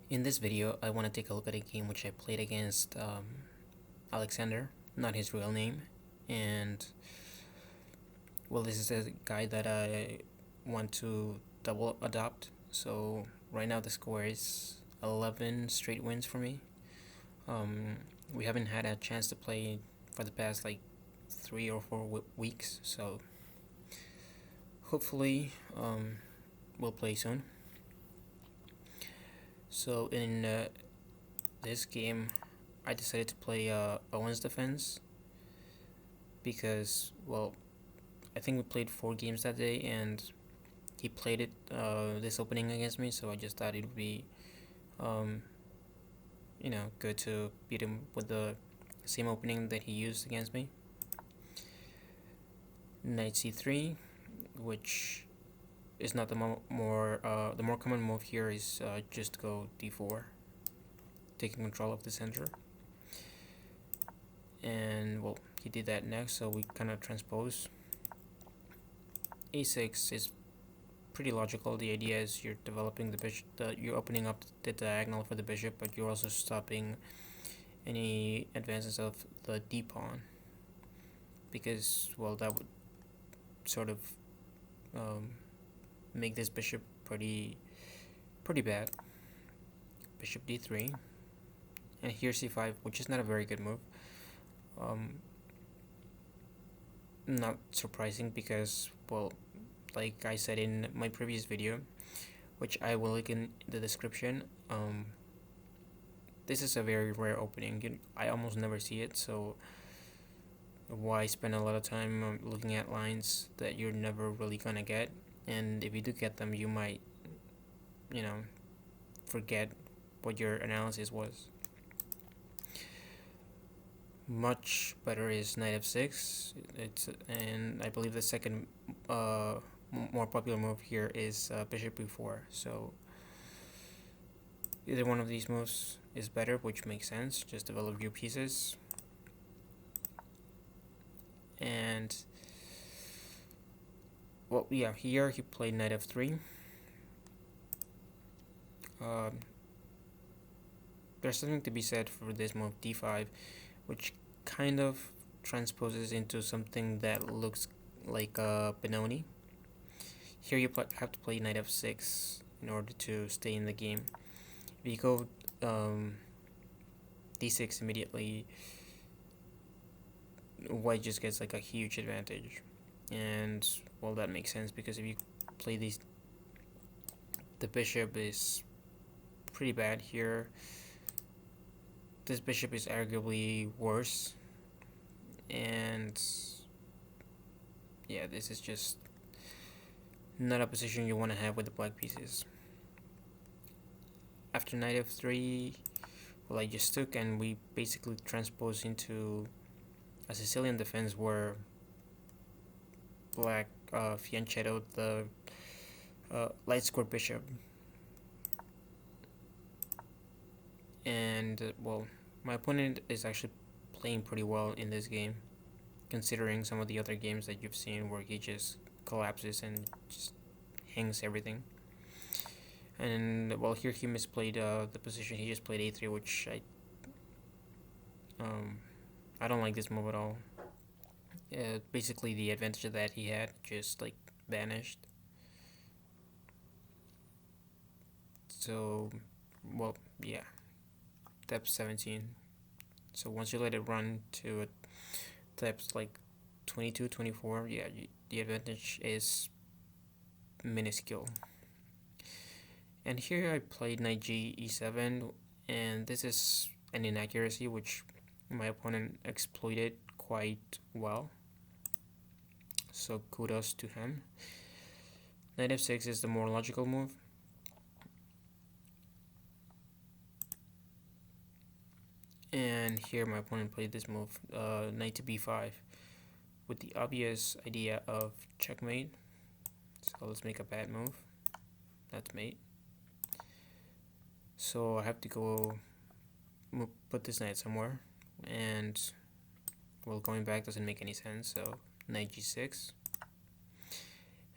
In this video, I want to take a look at a game which I played against Alexander, not his real name, and well, this is a guy that I want to double adopt. So right now the score is 11 straight wins for me. We haven't had a chance to play for the past like 3 or 4 weeks, so hopefully we'll play soon. So in this game, I decided to play Owen's defense because, well, I think we played 4 games that day, and he played it this opening against me, so I just thought it would be, um, good to beat him with the same opening that he used against me. Knight c3, which is not the the more common move here is just go d4, taking control of the center. And well, he did that next, so we kind of transpose. a6 is pretty logical. The idea is you're developing the bishop, you're opening up the diagonal for the bishop, but you're also stopping any advances of the d pawn, because, well, that would sort of make this bishop pretty bad. Bishop d3, and here c5, which is not a very good move. Not surprising because, well, like I said in my previous video, which I will link in the description, this is a very rare opening. I almost never see it, so why spend a lot of time looking at lines that you're never really gonna get? And if you do get them, you might, forget what your analysis was. Much better is knight f6. And I believe the second more popular move here is bishop b4. So either one of these moves is better, which makes sense. Just develop your pieces. And well, yeah, here he played knight f3. There's something to be said for this move d5, which kind of transposes into something that looks like Benoni. Here you have to play knight f6 in order to stay in the game. If you go d6 immediately, white just gets like a huge advantage. And well, that makes sense because if you play these, the bishop is pretty bad here. This bishop is arguably worse, and yeah, this is just not a position you want to have with the black pieces. After knight f3, well, I just took, and we basically transpose into a Sicilian defense where black fianchettoed the light square bishop. And well, my opponent is actually playing pretty well in this game, considering some of the other games that you've seen where he just collapses and just hangs everything. And well, here he misplayed the position. He just played a3, which I don't like this move at all. Basically, the advantage that he had just like vanished. So, well, yeah, depth 17. So once you let it run to depths like 22, 24, yeah, the advantage is minuscule. And here I played knight g e7, and this is an inaccuracy which my opponent exploited quite well. So kudos to him. Knight f6 is the more logical move. And here my opponent played this move, knight to b5, with the obvious idea of checkmate. So let's make a bad move. That's mate. So I have to go put this knight somewhere, and well, going back doesn't make any sense, so knight g6.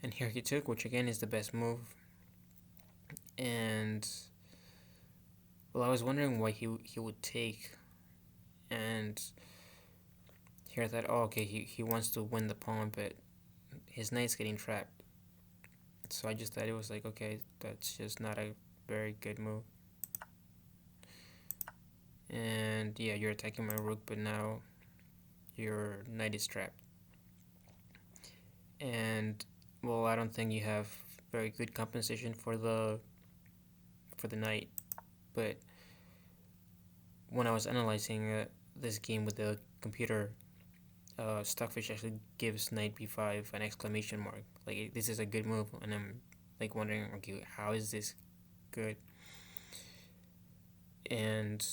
And here he took, which again is the best move. And Well, I was wondering why he would take, and here I thought, oh, okay, he wants to win the pawn, but his knight's getting trapped. So I just thought it was like, okay, that's just not a very good move. And yeah, you're attacking my rook, but now your knight is trapped. And well, I don't think you have very good compensation for the knight. But when I was analyzing this game with the computer, Stockfish actually gives knight b5 an exclamation mark. Like, this is a good move, and I'm like wondering, okay, how is this good? And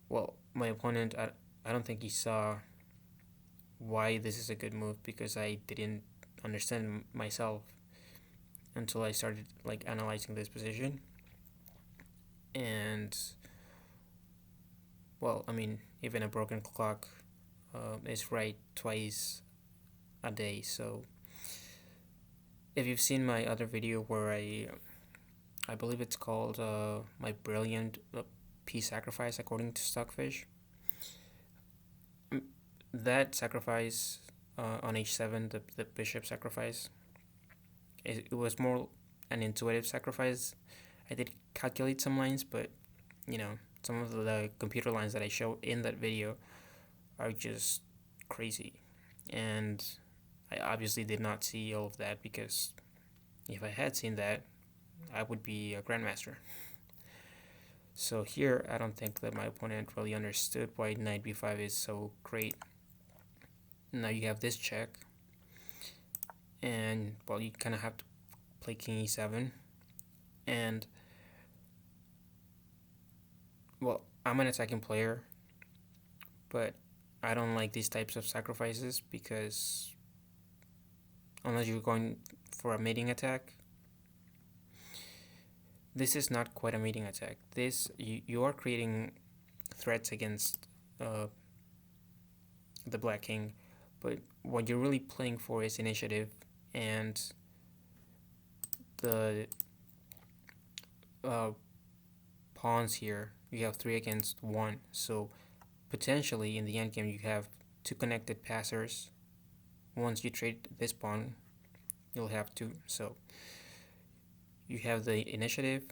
well, my opponent, I don't think he saw why this is a good move, because I didn't understand myself until I started like analyzing this position. And well, I mean, even a broken clock is right twice a day. So if you've seen my other video where I believe it's called my brilliant piece sacrifice according to Stockfish, that sacrifice on h7, the bishop sacrifice, it was more an intuitive sacrifice. I did calculate some lines, but you know, some of the computer lines that I show in that video are just crazy. And I obviously did not see all of that, because if I had seen that, I would be a grandmaster. So here, I don't think that my opponent really understood why knight b5 is so great. Now you have this check, and well, you kind of have to play king e7. And well, I'm an attacking player, but I don't like these types of sacrifices, because unless you're going for a mating attack, this is not quite a mating attack. This, you are creating threats against the black king, but what you're really playing for is initiative. And the pawns here, you have 3 against 1, so potentially in the endgame you have 2 connected passers. Once you trade this pawn, you'll have 2. So you have the initiative,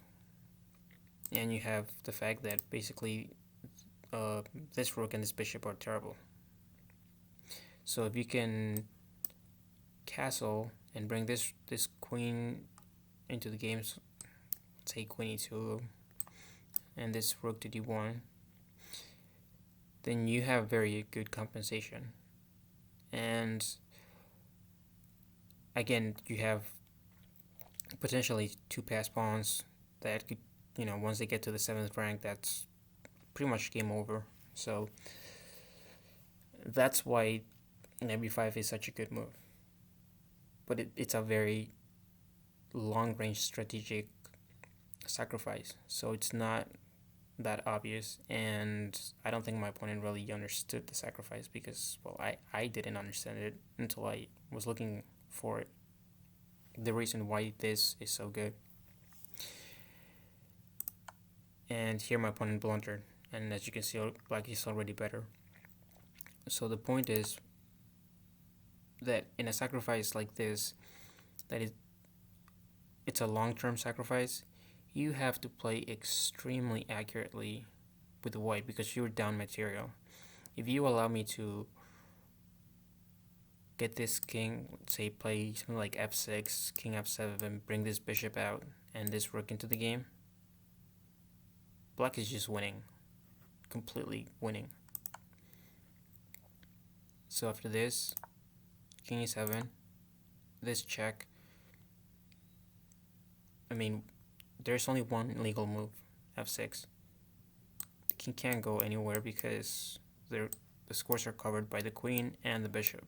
and you have the fact that basically this rook and this bishop are terrible. So if you can castle and bring this queen into the game, say queen e2, and this rook to d1, then you have very good compensation. And again, you have potentially 2 pass pawns that could, you know, once they get to the 7th rank, that's pretty much game over. So that's why knight b5 is such a good move. But it's a very long-range strategic sacrifice, so it's not that obvious, and I don't think my opponent really understood the sacrifice, because, well, I didn't understand it until I was looking for it, the reason why this is so good. And here my opponent blundered, and as you can see, black is already better. So the point is that in a sacrifice like this, that it's a long-term sacrifice, you have to play extremely accurately with the white, because you're down material. If you allow me to get this king, say play something like f6, king f7, bring this bishop out, and this rook into the game, black is just winning, completely winning. So after this, king e7, this check, I mean, there's only one legal move, f6. The king can't go anywhere, because the scores are covered by the queen and the bishop.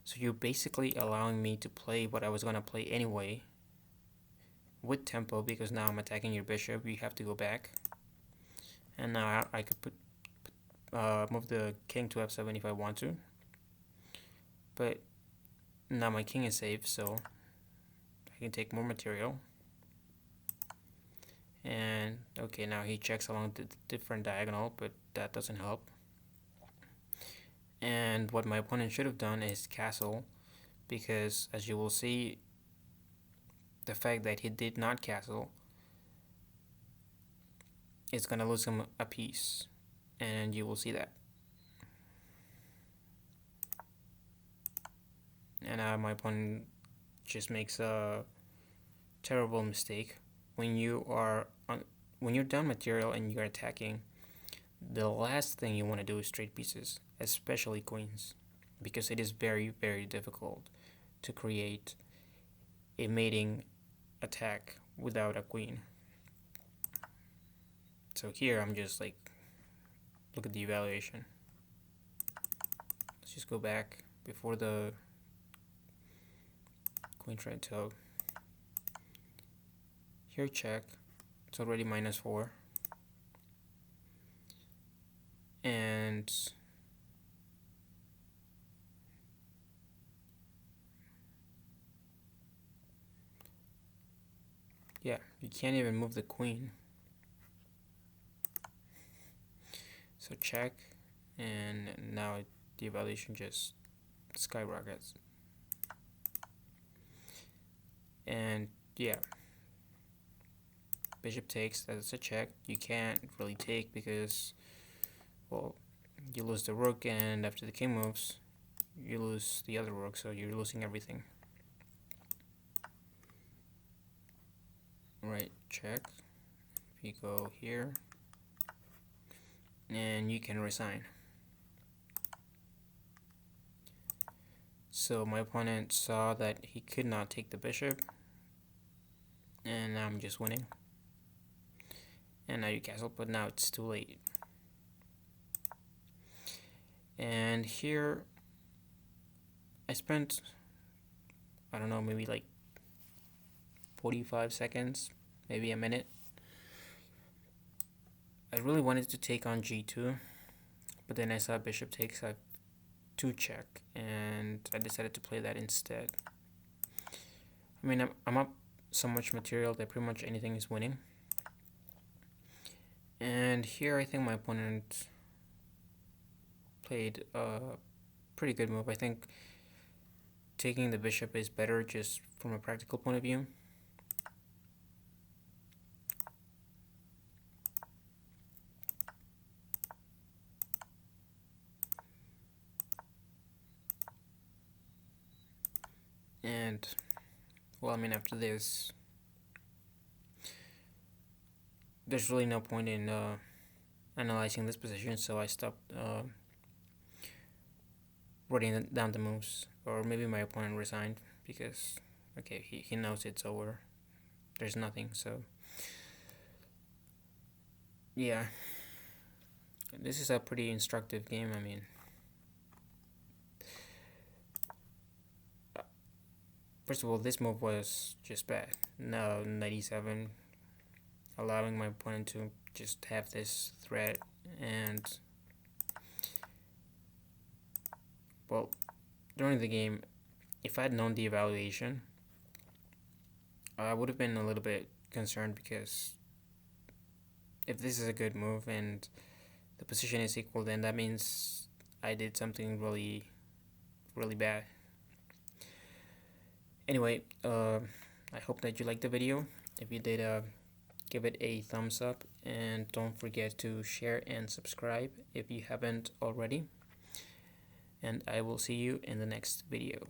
So you're basically allowing me to play what I was going to play anyway, with tempo, because now I'm attacking your bishop. You have to go back, and now I could move the king to f7 if I want to, but now my king is safe, so I can take more material. And Okay, now he checks along the different diagonal, but that doesn't help. And what my opponent should have done is castle, because as you will see, the fact that he did not castle is gonna lose him a piece, and you will see that. And my opponent just makes a terrible mistake. When you're down material and you're attacking, the last thing you want to do is trade pieces, especially queens, because it is very, very difficult to create a mating attack without a queen. So here I'm just like, look at the evaluation. Let's just go back before the queen tried to. Here check, it's already -4. And yeah, you can't even move the queen. So check, and now the evaluation just skyrockets. And yeah, bishop takes, that's a check. You can't really take because, well, you lose the rook, and after the king moves, you lose the other rook, so you're losing everything. Right, check. You go here, and you can resign. So my opponent saw that he could not take the bishop, and now I'm just winning. And now you castle, but now it's too late. And here I spent, I don't know, maybe like 45 seconds, maybe a minute. I really wanted to take on g2, but then I saw bishop takes f2 check, and I decided to play that instead. I mean, I'm up so much material that pretty much anything is winning. And here I think my opponent played a pretty good move. I think taking the bishop is better just from a practical point of view. And well, I mean, after this, there's really no point in analyzing this position, so I stopped writing down the moves. Or maybe my opponent resigned because, okay, he knows it's over. There's nothing, so yeah. This is a pretty instructive game. I mean, first of all, this move was just bad. No, 97, allowing my opponent to just have this threat. And well, during the game, if I had known the evaluation, I would have been a little bit concerned, because if this is a good move and the position is equal, then that means I did something really, really bad. Anyway, I hope that you liked the video. If you did, give it a thumbs up, and don't forget to share and subscribe if you haven't already. And I will see you in the next video.